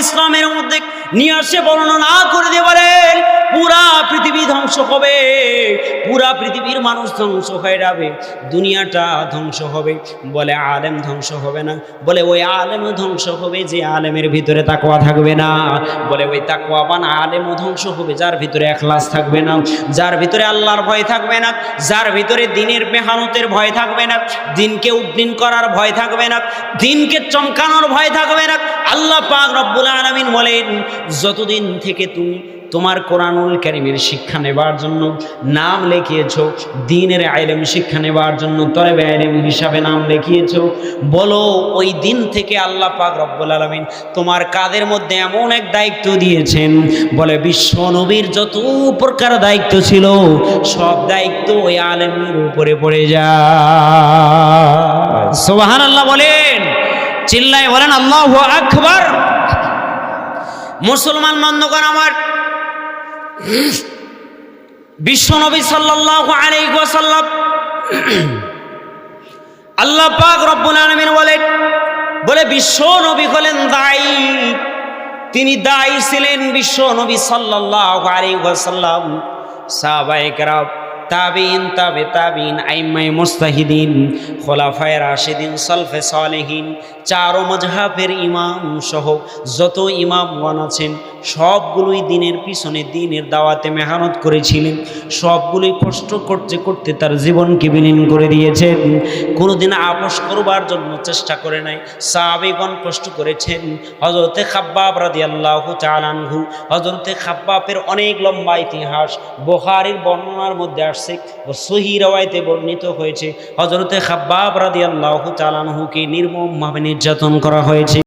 ইসলামের মধ্যে নিয়ে আসে বর্ণনা করে দিয়ে বলেন পুরা পৃথিবী ধ্বংস হবে, পুরা পৃথিবীর মানুষ ধ্বংস হয়ে যাবে, দুনিয়াটা ধ্বংস হবে। বলে আলেম ধ্বংস হবে না? বলে ওই আলেম ধ্বংস হবে যে আলেমের ভিতরে তাকওয়া থাকবে না। বলে ওই তাকওয়াবান আলেমও ধ্বংস হবে যার ভিতরে ইখলাস থাকবে না, যার ভিতরে আল্লাহর ভয় থাকবে না, যার ভিতরে দিনের মেহনতের ভয় থাকবে না, দিনকে উদ্দিন করার ভয় থাকবে না, দিনকে চমকানোর ভয় থাকবে না। আল্লাহ পাক রব্বুল আলামিন বলেন যতদিন থেকে তুমি তোমার কোরআনুল কারীমের শিক্ষা নেবার জন্য নাম লিখিয়েছো, দ্বীনের ইলম শিক্ষা নেবার জন্য তলেবে ইলম হিসাবে নাম লিখিয়েছো, বলো ওই দিন থেকে আল্লাহ পাক রব্বুল আলামিন তোমার কাদের মধ্যে এমন এক দায়িত্ব দিয়েছেন, বলে বিশ্ব নবীর যত প্রকার দায়িত্ব ছিল সব দায়িত্ব ওই আলেমের উপরে পড়ে যায়। সুবহানাল্লাহ বলেন, চিল্লায় বলেন আল্লাহু আকবার। মুসলমান বন্ধুগণ আমার, বিশ্বনবী সাল্লাল্লাহু আলাইহি ওয়াসাল্লাম আল্লাহ পাক রব্বুল আলামিন বলে বিশ্ব নবী হলেন দায়ী, তিনি দায়ী ছিলেন বিশ্ব নবী সাল্লাল্লাহু আলাইহি ওয়াসাল্লাম। সাহাবায়ে কেরাম, তাবিঈন, তাবে তাবিঈন, আইম্মায়ে মুজতাহিদিন, খোলাফায়ে রাশিদিন, সালফে সালেহিন, চার মাযহাবের ইমাম সহ যত ইমামগণ আছেন সবগুলোই দিনের পিছনে দিনের দাওয়াতে মেহনত করেছিলেন, সবগুলোই কষ্ট করতে করতে তার জীবনকে বিলীন করে দিয়েছেন, কোনোদিন আপোষ করবার জন্য চেষ্টা করে নাই। সাহাবীগণ কষ্ট করেছেন। হযরতে খাব্বাব রাদিয়াল্লাহু তাআলা আনহু, হযরতে খাব্বাবের অনেক লম্বা ইতিহাস বুখারীর বর্ণনার মধ্যে আসছে ও সহিহ রওয়ায়াতে বর্ণিত হয়েছে। হযরতে খাব্বাব রাদিয়াল্লাহু তাআলা আনহুকে নির্মমভাবে নির্যাতন করা হয়েছে।